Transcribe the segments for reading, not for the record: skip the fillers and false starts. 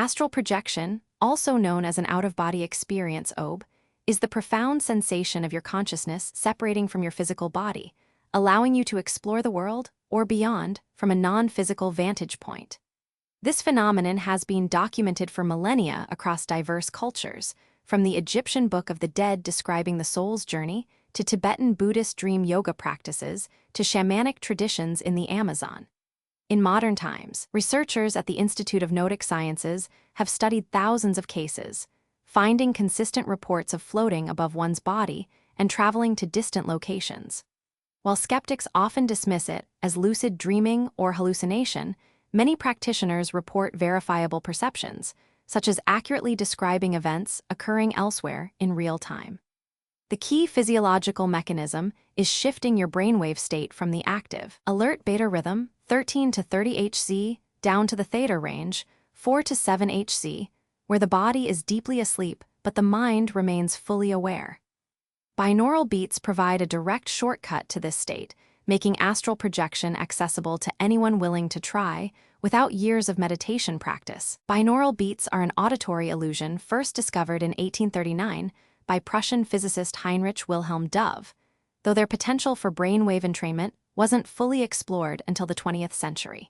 Astral projection, also known as an out-of-body experience (OB), is the profound sensation of your consciousness separating from your physical body, allowing you to explore the world, or beyond, from a non-physical vantage point. This phenomenon has been documented for millennia across diverse cultures, from the Egyptian Book of the Dead describing the soul's journey, to Tibetan Buddhist dream yoga practices, to shamanic traditions in the Amazon. In modern times, researchers at the Institute of Noetic Sciences have studied thousands of cases, finding consistent reports of floating above one's body and traveling to distant locations. While skeptics often dismiss it as lucid dreaming or hallucination, many practitioners report verifiable perceptions, such as accurately describing events occurring elsewhere in real time. The key physiological mechanism is shifting your brainwave state from the active, alert beta rhythm, 13 to 30 Hz, down to the theta range, 4 to 7 Hz, where the body is deeply asleep but the mind remains fully aware. Binaural beats provide a direct shortcut to this state, making astral projection accessible to anyone willing to try without years of meditation practice. Binaural beats are an auditory illusion first discovered in 1839 by Prussian physicist Heinrich Wilhelm Dove, though their potential for brainwave entrainment wasn't fully explored until the 20th century.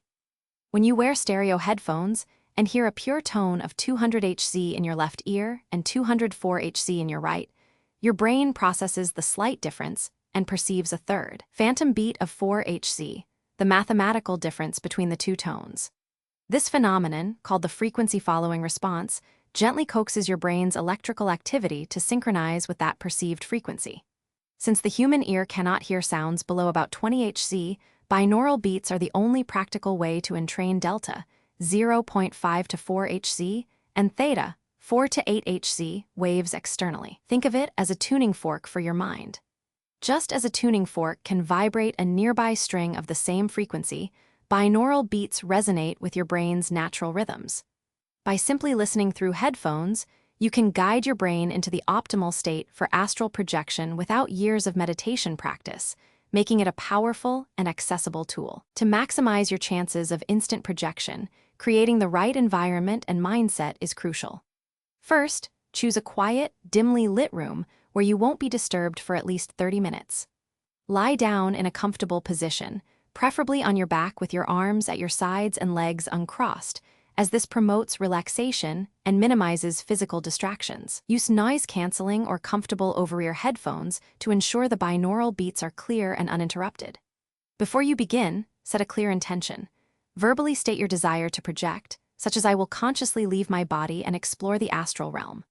When you wear stereo headphones and hear a pure tone of 200 Hz in your left ear and 204 Hz in your right, your brain processes the slight difference and perceives a third phantom beat of 4 Hz, the mathematical difference between the two tones. This phenomenon, called the frequency-following response, gently coaxes your brain's electrical activity to synchronize with that perceived frequency. Since the human ear cannot hear sounds below about 20 Hz, binaural beats are the only practical way to entrain delta, 0.5 to 4 Hz, and theta, 4 to 8 Hz, waves externally. Think of it as a tuning fork for your mind. Just as a tuning fork can vibrate a nearby string of the same frequency, binaural beats resonate with your brain's natural rhythms. By simply listening through headphones, you can guide your brain into the optimal state for astral projection without years of meditation practice, making it a powerful and accessible tool. To maximize your chances of instant projection, creating the right environment and mindset is crucial. First, choose a quiet, dimly lit room where you won't be disturbed for at least 30 minutes. Lie down in a comfortable position, preferably on your back with your arms at your sides and legs uncrossed, as this promotes relaxation and minimizes physical distractions. Use noise-canceling or comfortable over-ear headphones to ensure the binaural beats are clear and uninterrupted. Before you begin, set a clear intention. Verbally state your desire to project, such as "I will consciously leave my body and explore the astral realm."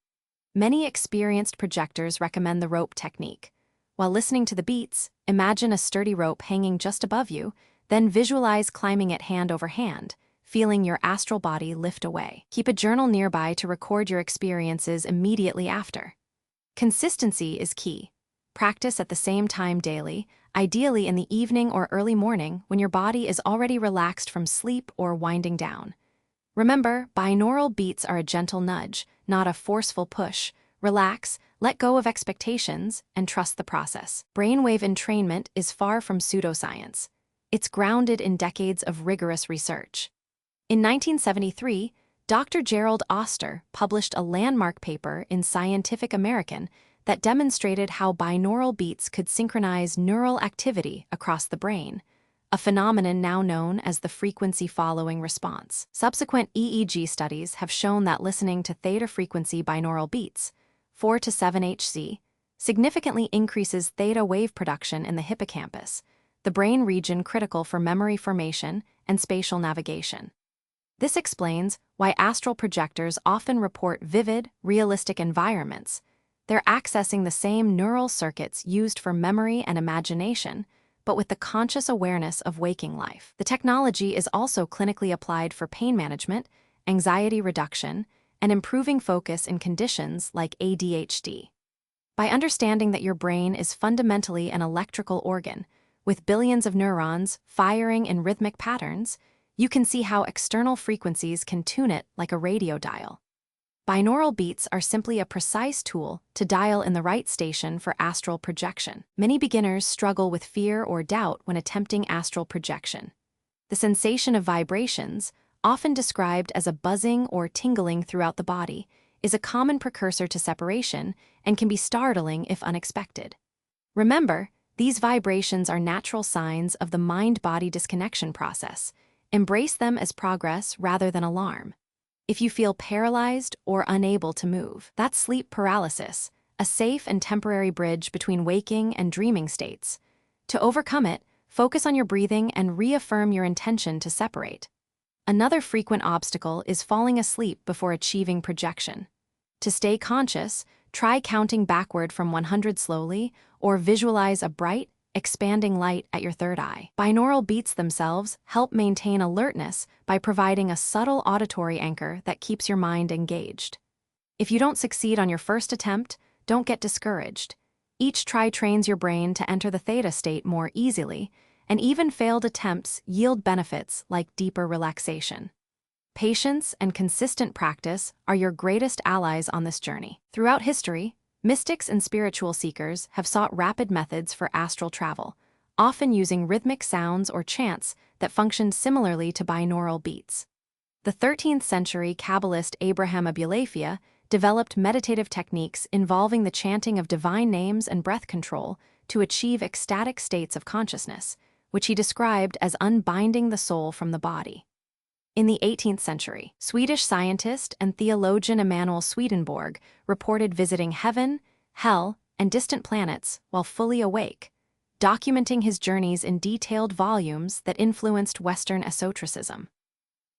Many experienced projectors recommend the rope technique. While listening to the beats, imagine a sturdy rope hanging just above you, then visualize climbing it hand over hand, feeling your astral body lift away. Keep a journal nearby to record your experiences immediately after. Consistency is key. Practice at the same time daily, ideally in the evening or early morning when your body is already relaxed from sleep or winding down. Remember, binaural beats are a gentle nudge, not a forceful push. Relax, let go of expectations, and trust the process. Brainwave entrainment is far from pseudoscience. It's grounded in decades of rigorous research. In 1973, Dr. Gerald Oster published a landmark paper in Scientific American that demonstrated how binaural beats could synchronize neural activity across the brain, a phenomenon now known as the frequency-following response. Subsequent EEG studies have shown that listening to theta-frequency binaural beats, 4 to 7 Hz, significantly increases theta wave production in the hippocampus, the brain region critical for memory formation and spatial navigation. This explains why astral projectors often report vivid, realistic environments. They're accessing the same neural circuits used for memory and imagination, but with the conscious awareness of waking life. The technology is also clinically applied for pain management, anxiety reduction, and improving focus in conditions like ADHD. By understanding that your brain is fundamentally an electrical organ, with billions of neurons firing in rhythmic patterns, you can see how external frequencies can tune it like a radio dial. Binaural beats are simply a precise tool to dial in the right station for astral projection. Many beginners struggle with fear or doubt when attempting astral projection. The sensation of vibrations, often described as a buzzing or tingling throughout the body, is a common precursor to separation and can be startling if unexpected. Remember, these vibrations are natural signs of the mind-body disconnection process. Embrace them as progress rather than alarm. If you feel paralyzed or unable to move, that's sleep paralysis, a safe and temporary bridge between waking and dreaming states. To overcome it, focus on your breathing and reaffirm your intention to separate. Another frequent obstacle is falling asleep before achieving projection. To stay conscious, try counting backward from 100 slowly or visualize a bright, expanding light at your third eye. Binaural beats themselves help maintain alertness by providing a subtle auditory anchor that keeps your mind engaged. If you don't succeed on your first attempt, don't get discouraged. Each try trains your brain to enter the theta state more easily, and even failed attempts yield benefits like deeper relaxation. Patience and consistent practice are your greatest allies on this journey. Throughout history, mystics and spiritual seekers have sought rapid methods for astral travel, often using rhythmic sounds or chants that functioned similarly to binaural beats. The 13th century Kabbalist Abraham Abulafia developed meditative techniques involving the chanting of divine names and breath control to achieve ecstatic states of consciousness, which he described as unbinding the soul from the body. In the 18th century, Swedish scientist and theologian Emanuel Swedenborg reported visiting heaven, hell, and distant planets while fully awake, documenting his journeys in detailed volumes that influenced Western esotericism.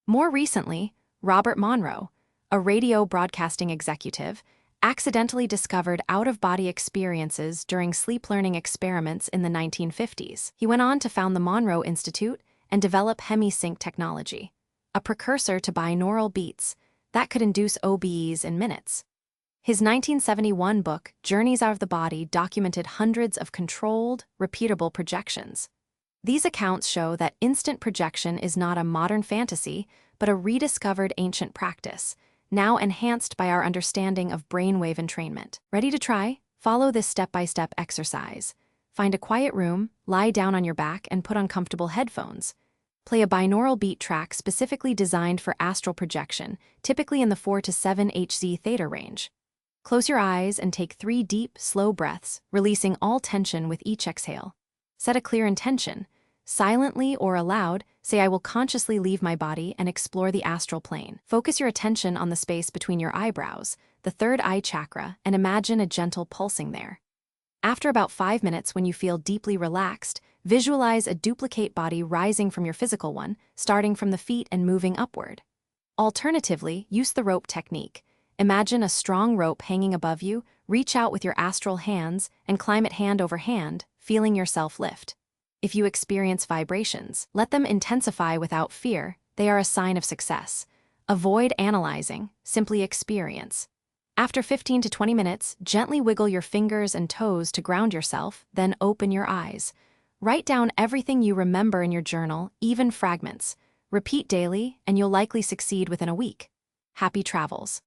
More recently, Robert Monroe, a radio broadcasting executive, accidentally discovered out-of-body experiences during sleep learning experiments in the 1950s. He went on to found the Monroe Institute and develop hemisync technology, a precursor to binaural beats that could induce OBEs in minutes. His 1971 book, Journeys Out of the Body, documented hundreds of controlled, repeatable projections. These accounts show that instant projection is not a modern fantasy, but a rediscovered ancient practice, now enhanced by our understanding of brainwave entrainment. Ready to try? Follow this step-by-step exercise. Find a quiet room, lie down on your back, and put on comfortable headphones. Play a binaural beat track specifically designed for astral projection, typically in the 4 to 7 Hz theta range. Close your eyes and take 3 deep, slow breaths, releasing all tension with each exhale. Set a clear intention. Silently or aloud, say, "I will consciously leave my body and explore the astral plane." Focus your attention on the space between your eyebrows, the third eye chakra, and imagine a gentle pulsing there. After about 5 minutes, when you feel deeply relaxed, visualize a duplicate body rising from your physical one, starting from the feet and moving upward. Alternatively, use the rope technique. Imagine a strong rope hanging above you, reach out with your astral hands, and climb it hand over hand, feeling yourself lift. If you experience vibrations, let them intensify without fear. They are a sign of success. Avoid analyzing, simply experience. After 15 to 20 minutes, gently wiggle your fingers and toes to ground yourself, then open your eyes. Write down everything you remember in your journal, even fragments. Repeat daily, and you'll likely succeed within a week. Happy travels.